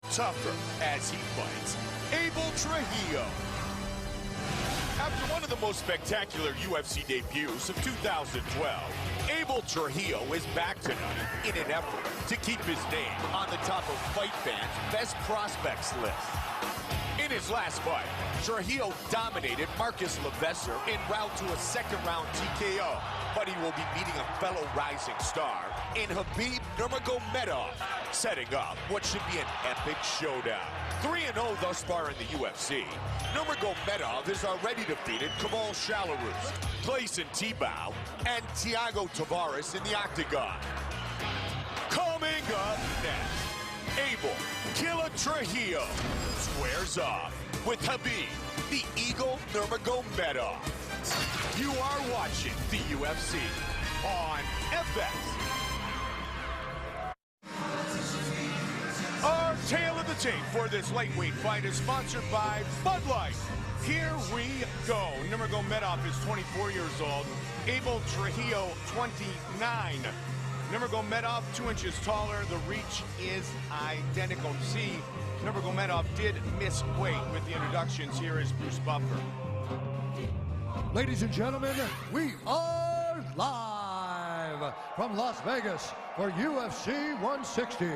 tougher as he fights. Abel Trujillo. After one of the most spectacular UFC debuts of 2012, Abel Trujillo is back tonight in an effort to keep his name on the top of Fight Fans' best prospects list. In his last fight, Trujillo dominated Marcus Levesser en route to a second-round TKO, but he will be meeting a fellow rising star in Khabib Nurmagomedov, setting up what should be an epic showdown. 3-0 thus far in the UFC, Nurmagomedov has already defeated Kamal Shalarus, Clayson Tebow, and Thiago Tavares in the octagon. Coming up next, Abel Killer Trujillo squares off with Khabib, the Eagle Nurmagomedov. You are watching the UFC on FX. Our tale of the tape for this lightweight fight is sponsored by Bud Light. Here we go. Nurmagomedov is 24 years old. Abel Trujillo, 29. Nurmagomedov, 2 inches taller. The reach is identical. See, Nurmagomedov did miss weight with the introductions. Here is Bruce Buffer. Ladies and gentlemen, we are live from Las Vegas for UFC 160.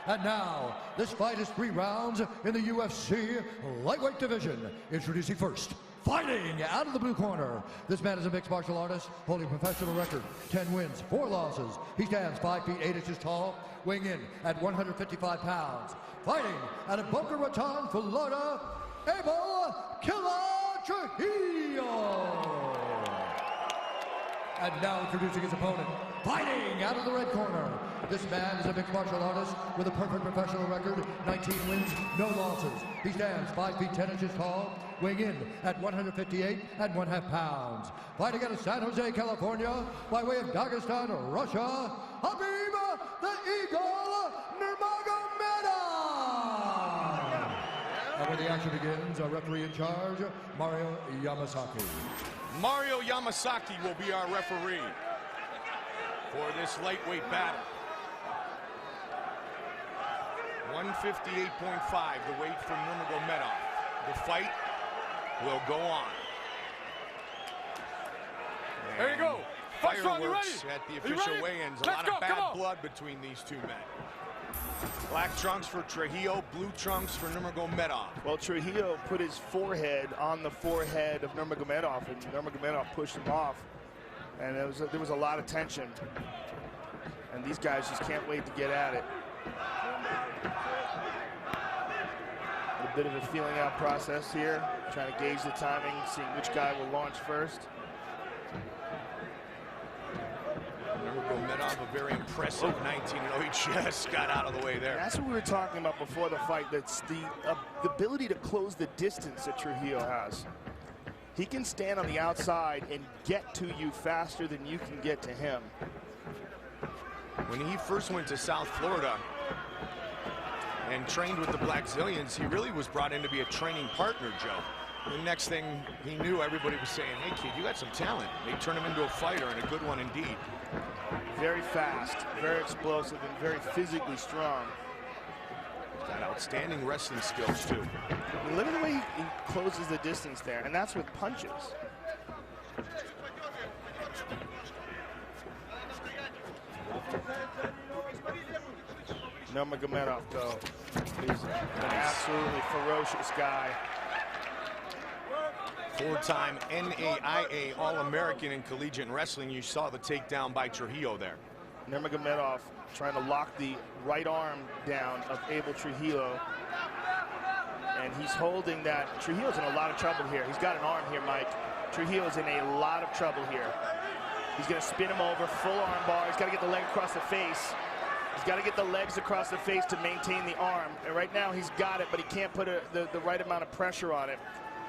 And now, this fight is 3 rounds in the UFC lightweight division. Introducing first, fighting out of the blue corner. This man is a mixed martial artist holding a professional record, 10 wins, 4 losses. He stands 5 feet 8 inches tall, weighing in at 155 pounds. Fighting out of Boca Raton, Florida, Abel Killer Trujillo. And now introducing his opponent, fighting out of the red corner. This man is a mixed martial artist with a perfect professional record, 19 wins, no losses. He stands 5 feet 10 inches tall, weighing in at 158.5 pounds. Fighting out of San Jose, California, by way of Dagestan, Russia, Khabib, the Eagle Nurmagomedov. And when the action begins, our referee in charge, Mario Yamasaki. Mario Yamasaki will be our referee for this lightweight battle. 158.5, the weight from Nurmagomedov. The fight will go on. There you go. Fireworks at the official weigh-ins. A lot of bad blood between these two men. Black trunks for Trujillo, blue trunks for Nurmagomedov. Well, Trujillo put his forehead on the forehead of Nurmagomedov, and Nurmagomedov pushed him off. And there was a lot of tension. And these guys just can't wait to get at it. A bit of a feeling out process here, trying to gauge the timing, seeing which guy will launch first. Nurmagomedov, a very impressive 19-0. He just got out of the way there. That's what we were talking about before the fight. That's the ability to close the distance that Trujillo has. He can stand on the outside and get to you faster than you can get to him. When he first went to South Florida and trained with the Black Zillions, he really was brought in to be a training partner, Joe. The next thing he knew, everybody was saying, hey, kid, you got some talent. They turned him into a fighter, and a good one indeed. Very fast, very explosive, and very physically strong. Got outstanding wrestling skills, too. I mean, look at the way he closes the distance there, and that's with punches. Nurmagomedov, though, is an absolutely ferocious guy. 4-time NAIA All-American in collegiate wrestling. You saw the takedown by Trujillo there. Nurmagomedov trying to lock the right arm down of Abel Trujillo. And he's holding that. Trujillo's in a lot of trouble here. He's got an arm here, Mike. Trujillo's in a lot of trouble here. He's going to spin him over, full arm bar. He's got to get the leg across the face. He's got to get the legs across the face to maintain the arm. And right now he's got it, but he can't put the right amount of pressure on it.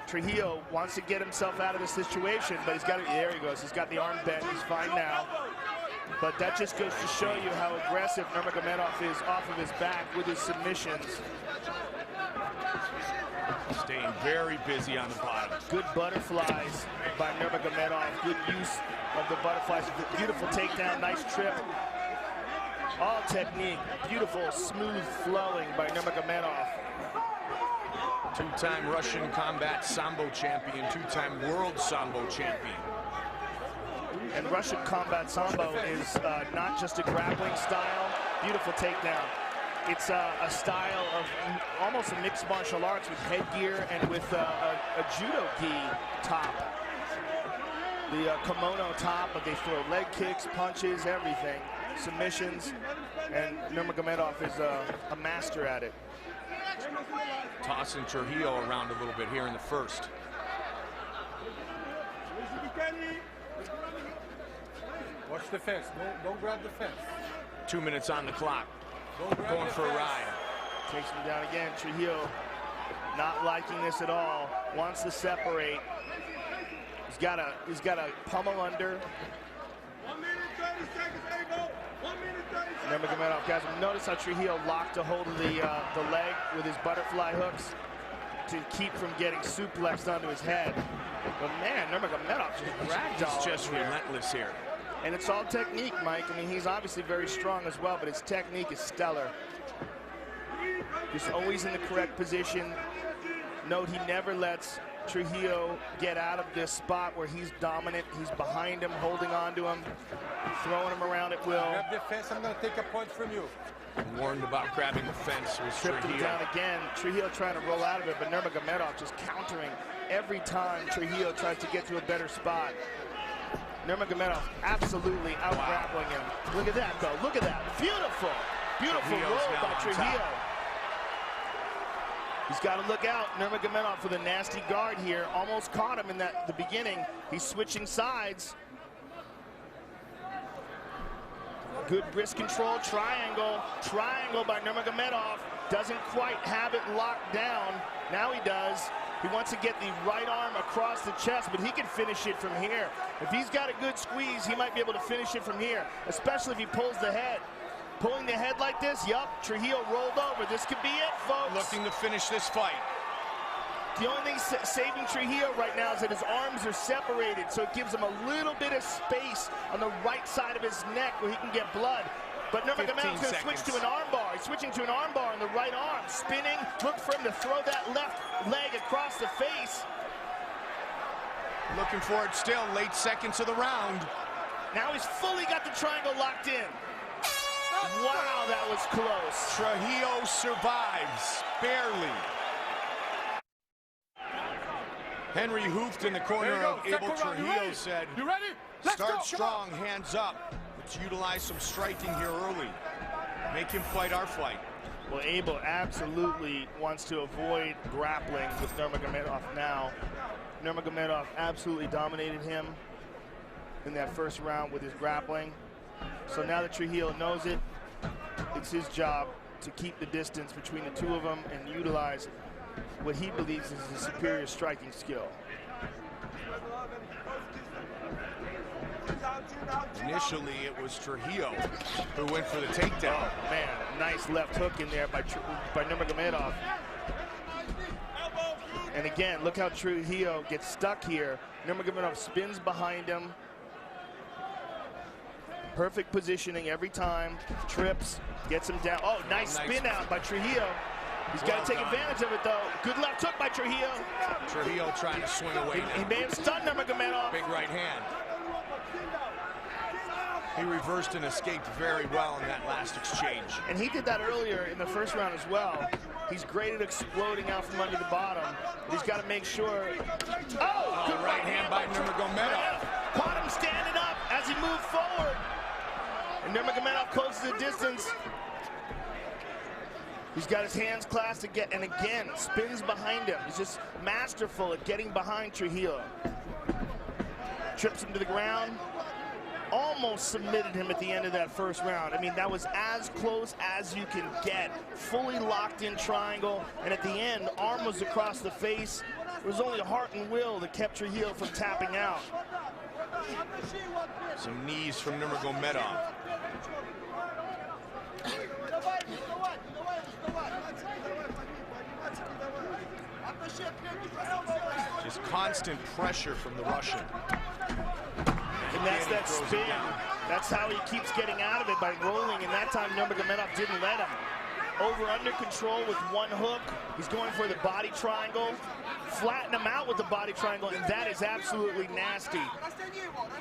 Trujillo wants to get himself out of the situation, but he's got it. There he goes. He's got the arm bent. He's fine now. But that just goes to show you how aggressive Nurmagomedov is off of his back with his submissions. Staying very busy on the bottom. Good butterflies by Nurmagomedov. Good use of the butterflies. Beautiful takedown, nice trip. All technique, beautiful, smooth flowing by Nurmagomedov. Two-time Russian combat sambo champion, two-time world sambo champion. And Russian combat sambo is not just a grappling style, beautiful takedown. It's a style of almost a mixed martial arts with headgear and with a judo gi top. The kimono top, but they throw leg kicks, punches, everything, submissions, and Nurmagomedov is a master at it. Tossing Trujillo around a little bit here in the first. Watch the fence. Don't grab the fence. 2 minutes on the clock. Going for a ride. Takes him down again. Trujillo not liking this at all. Wants to separate. He's got a pummel under. 1 minute 30 seconds. Abel. 1 minute 30 seconds. Nurmagomedov, guys, notice how Trujillo locked a hold of the leg with his butterfly hooks to keep from getting suplexed onto his head. But man, Nurmagomedov just ragdoll. He's just relentless here. And it's all technique, Mike. I mean, he's obviously very strong as well, but his technique is stellar. He's always in the correct position. Note he never lets Trujillo get out of this spot where he's dominant. He's behind him, holding on to him, throwing him around at will. Grab the fence. I'm going to take a point from you. Warned about grabbing the fence was Tripped him Trujillo. down again. Trujillo trying to roll out of it, but Nurmagomedov just countering every time Trujillo tries to get to a better spot. Nurmagomedov absolutely out-grappling him. Look at that, though. Look at that. Beautiful, beautiful roll by Trujillo. He's got to look out. Nurmagomedov with a nasty guard here. Almost caught him in the beginning. He's switching sides. Good wrist control. Triangle. Triangle by Nurmagomedov. Doesn't quite have it locked down. Now he does. He wants to get the right arm across the chest, but he can finish it from here. If he's got a good squeeze, he might be able to finish it from here, especially if he pulls the head. Pulling the head like this, yup, Trujillo rolled over. This could be it, folks. Looking to finish this fight. The only thing saving Trujillo right now is that his arms are separated, so it gives him a little bit of space on the right side of his neck where he can get blood. But Nurmagomedov's going to switch to an armbar. He's switching to an armbar on the right arm. Spinning, look for him to throw that left leg across the face. Looking for it still, late seconds of the round. Now he's fully got the triangle locked in. Wow, that was close. Trujillo survives, barely. Henry hoofed in the corner of Abel Trujillo said, "You ready? Let's start go. strong, hands up. Let's utilize some striking here early. Make him fight our fight." Well, Abel absolutely wants to avoid grappling with Nurmagomedov now. Nurmagomedov absolutely dominated him in that first round with his grappling. So now that Trujillo knows it, it's his job to keep the distance between the two of them and utilize what he believes is a superior striking skill. Initially, it was Trujillo who went for the takedown. Oh, man, nice left hook in there by Nurmagomedov. And again, look how Trujillo gets stuck here. Nurmagomedov spins behind him. Perfect positioning every time. Trips, gets him down. Oh, nice spin out by Trujillo. He's got to take advantage of it, though. Good left hook by Trujillo. Trujillo trying to swing away. He may have stunned Nurmagomedov. Big right hand. He reversed and escaped very well in that last exchange. And he did that earlier in the first round as well. He's great at exploding out from under the bottom. He's got to make sure. Oh, good right hand by Nurmagomedov. Caught him standing up as he moved forward. And Nurmagomedov closes the distance. He's got his hands clasped again, and again, spins behind him. He's just masterful at getting behind Trujillo. Trips him to the ground. Almost submitted him at the end of that first round. I mean, that was as close as you can get. Fully locked in triangle, and at the end, arm was across the face. It was only heart and will that kept Trujillo from tapping out. Some knees from Nurmagomedov. Just constant pressure from the Russian. And that's that spin. That's how he keeps getting out of it, by rolling, and that time Nurmagomedov didn't let him. over-under control with one hook. He's going for the body triangle. Flatten him out with the body triangle, and that is absolutely nasty.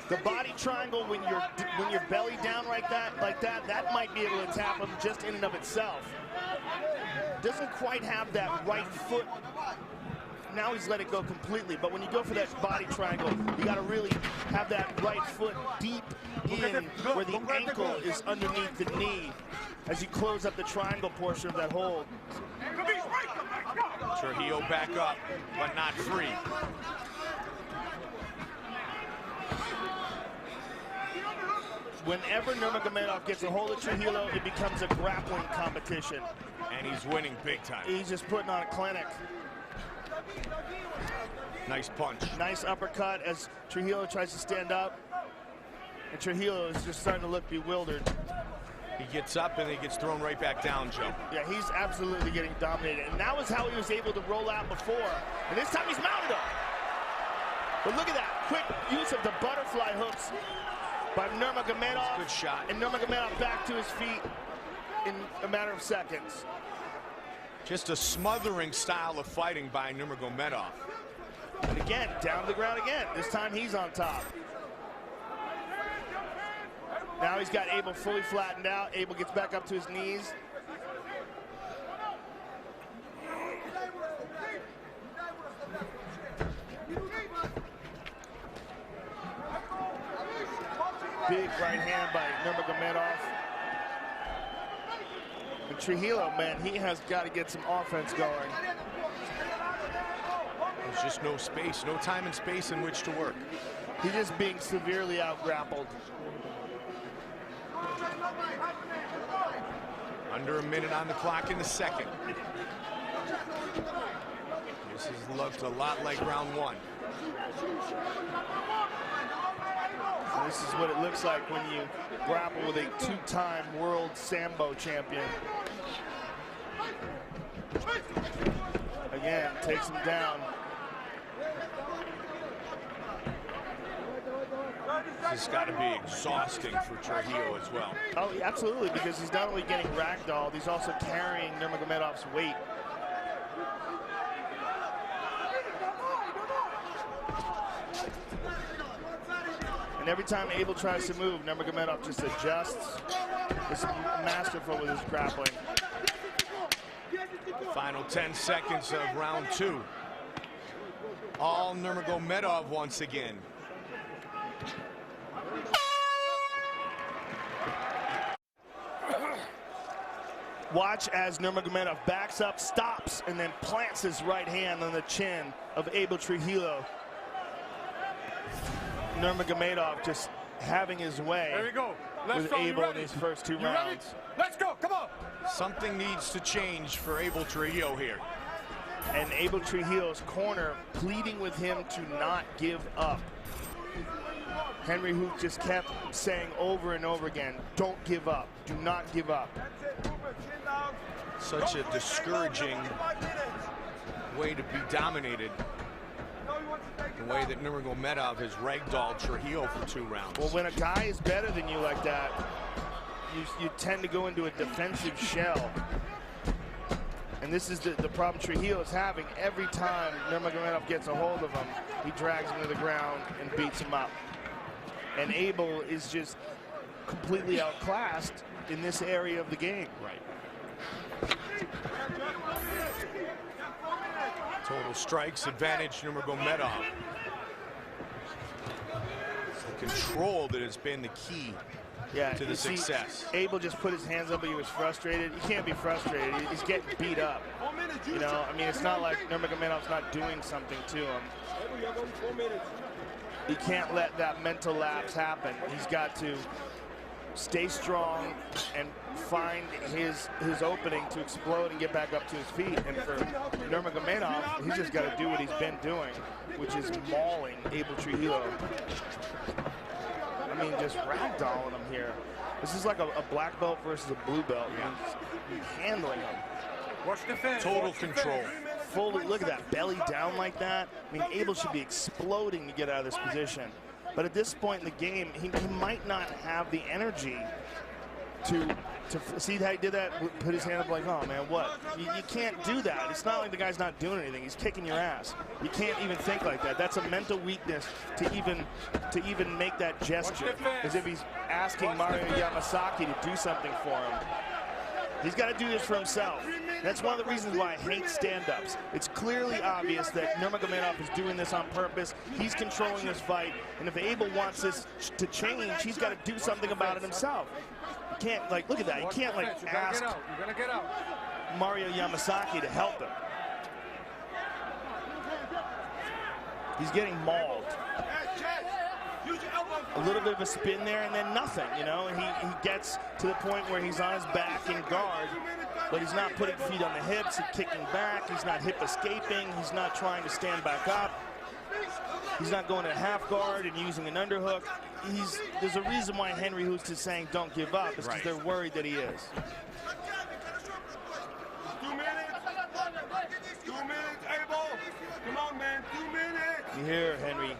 The body triangle, when you're belly down like that, that might be able to tap him just in and of itself. Doesn't quite have that right foot. Now he's let it go completely, but when you go for that body triangle, you got to really have that right foot deep in where the ankle is underneath the knee as you close up the triangle portion of that hold. Trujillo back up, but not free. Whenever Nurmagomedov gets a hold of Trujillo, it becomes a grappling competition. And he's winning big time. He's just putting on a clinic. Nice punch. Nice uppercut as Trujillo tries to stand up. And Trujillo is just starting to look bewildered. He gets up and he gets thrown right back down, Joe. Yeah, he's absolutely getting dominated. And that was how he was able to roll out before. And this time he's mounted up. But look at that quick use of the butterfly hooks by Nurmagomedov. Good shot. And Nurmagomedov back to his feet in a matter of seconds. Just a smothering style of fighting by Nurmagomedov. And again, down to the ground again. This time he's on top. Now he's got Abel fully flattened out. Abel gets back up to his knees. Big right hand by Nurmagomedov. And Trujillo, man, he has got to get some offense going. There's just no space, no time and space in which to work. He's just being severely out-grappled. Under a minute on the clock in the second. This has looked a lot like round one. This is what it looks like when you grapple with a two-time world Sambo champion. Again, takes him down. This has got to be exhausting for Trujillo as well. Oh, absolutely, because he's not only getting ragdolled, he's also carrying Nurmagomedov's weight. And every time Abel tries to move, Nurmagomedov just adjusts. He's masterful with his grappling. Final 10 seconds of round two. All Nurmagomedov once again. Watch as Nurmagomedov backs up, stops, and then plants his right hand on the chin of Abel Trujillo. Nurmagomedov just having his way. There we go. With Abel in his first two rounds. Let's go. Come on. Something needs to change for Abel Trujillo here. And Abel Trujillo's corner pleading with him to not give up. Henry Hooft just kept saying over and over again, don't give up. Do not give up. Such a discouraging way to be dominated. The way that Nurmagomedov has ragdolled Trujillo for 2 rounds. Well, when a guy is better than you like that, you tend to go into a defensive shell. And this is the problem Trujillo is having. Every time Nurmagomedov gets a hold of him, he drags him to the ground and beats him up. And Abel is just completely outclassed in this area of the game. Right. Total strikes advantage Nurmagomedov. It's the control that has been the key to the success. Abel just put his hands up, but he was frustrated. He can't be frustrated. He's getting beat up. You know, I mean, it's not like Nurmagomedov's not doing something to him. He can't let that mental lapse happen. He's got to stay strong and find his opening to explode and get back up to his feet. And for Nurmagomedov, he's just got to do what he's been doing, which is mauling Abel Trujillo. I mean, just ragdolling him here. This is like a black belt versus a blue belt. He's handling him. Watch the fence. Total control. Fully, look at that, belly down like that. I mean, Abel should be exploding to get out of this position. But at this point in the game, he might not have the energy to see how he did that, put his hand up like, oh man, what? You can't do that. It's not like the guy's not doing anything. He's kicking your ass. You can't even think like that. That's a mental weakness to even make that gesture, as if he's asking Mario Yamasaki to do something for him. He's got to do this for himself. That's one of the reasons why I hate stand-ups. It's clearly obvious that Nurmagomedov is doing this on purpose. He's controlling this fight, and if Abel wants this to change, he's got to do something about it himself. You can't, like, look at that. You can't, like, ask Mario Yamasaki to help him. He's getting mauled. A little bit of a spin there and then nothing, you know, and he gets to the point where he's on his back in guard, but he's not putting feet on the hips, he's kicking back, he's not hip escaping, he's not trying to stand back up, he's not going to half guard and using an underhook. There's a reason why Henry Hoost is saying don't give up, it's because they're worried that he is. 2 minutes. 2 minutes, Abel. Come on, man, 2 minutes. You hear Henry.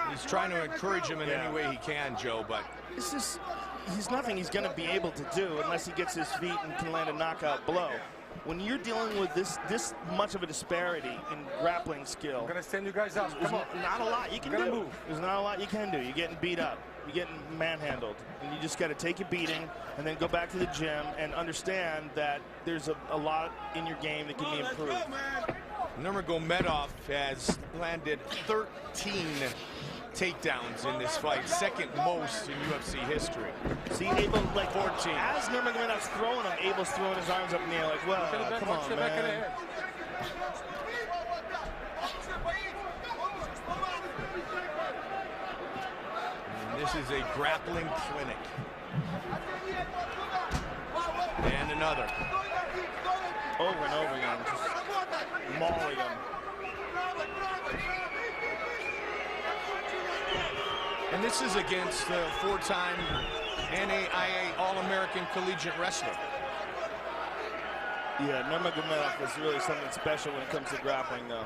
He's trying to encourage him in any way he can, Joe, but it's just, he's nothing he's going to be able to do unless he gets his feet and can land a knockout blow. When you're dealing with this much of a disparity in grappling skill, I'm gonna send you guys up. There's not a lot you can do. There's not a lot you can do. You're getting beat up. You're getting manhandled. And you just got to take your beating and then go back to the gym and understand that there's a lot in your game that can be improved. Nurmagomedov has landed 13 takedowns in this fight, second most in UFC history. See, Abel, like 14. As Nurmagomedov's throwing him, Abel's throwing his arms up in the air like, well, come on, man. And this is a grappling clinic. And another. Over and over again, just mauling him. And this is against the four-time NAIA All-American Collegiate Wrestler. Yeah, Nurmagomedov is really something special when it comes to grappling, though.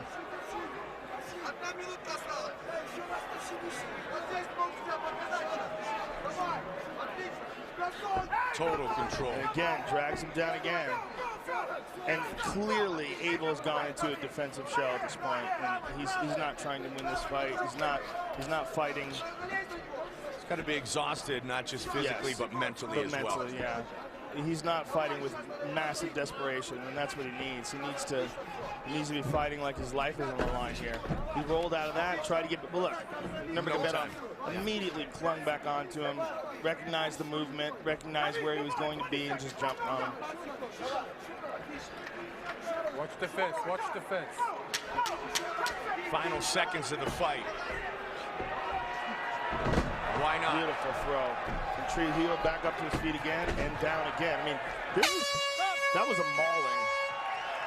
Total control. And again, drags him down again. And clearly, Abel has gone into a defensive shell at this point. And he's not trying to win this fight. He's not fighting. He's got to be exhausted, not just physically, but mentally as well. Yeah. He's not fighting with massive desperation, and that's what he needs. He needs to be fighting like his life is on the line here. He rolled out of that, tried to get, but look, Nurmagomedov immediately clung back onto him, recognized the movement, recognized where he was going to be, and just jumped on him. Watch the fence, watch the fence. Final seconds of the fight. Why not? Beautiful throw. And Trujillo back up to his feet again and down again. I mean, that was a mauling.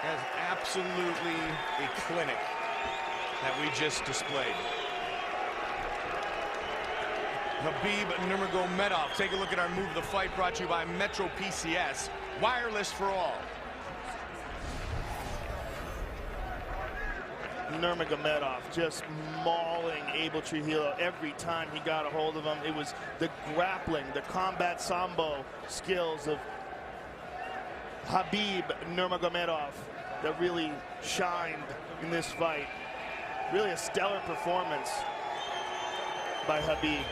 That's absolutely a clinic that we just displayed. Khabib Nurmagomedov. Take a look at our move of the fight, brought to you by Metro PCS. Wireless for all. Nurmagomedov just mauling Abel Trujillo every time he got a hold of him. It was the grappling, the combat sambo skills of Khabib Nurmagomedov that really shined in this fight. Really a stellar performance by Khabib.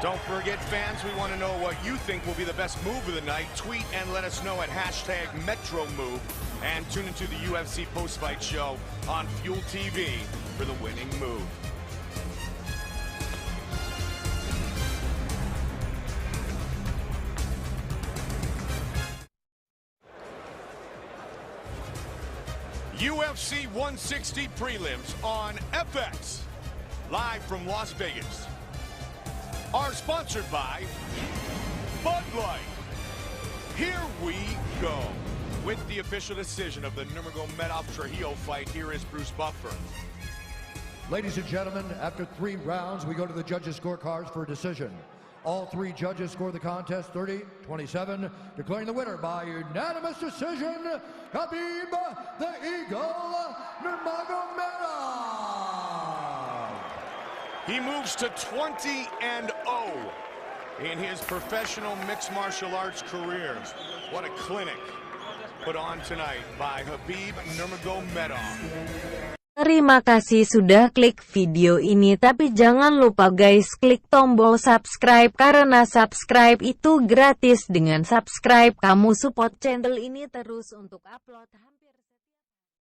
Don't forget, fans, we want to know what you think will be the best move of the night. Tweet and let us know at #MetroMove. And tune into the UFC post-fight show on Fuel TV for the winning move. UFC 160 prelims on FX, live from Las Vegas, are sponsored by Bud Light. Here we go. With the official decision of the Nurmagomedov-Trujillo fight, here is Bruce Buffer. Ladies and gentlemen, after 3 rounds, we go to the judges' scorecards for a decision. All 3 judges score the contest 30-27, declaring the winner by unanimous decision, Khabib the Eagle Nurmagomedov. He moves to 20-0 in his professional mixed martial arts career. What a clinic put on tonight by Khabib Nurmagomedov. Terima kasih sudah klik video ini, tapi jangan lupa guys klik tombol subscribe karena subscribe itu gratis. Dengan subscribe kamu support channel ini terus untuk upload hampir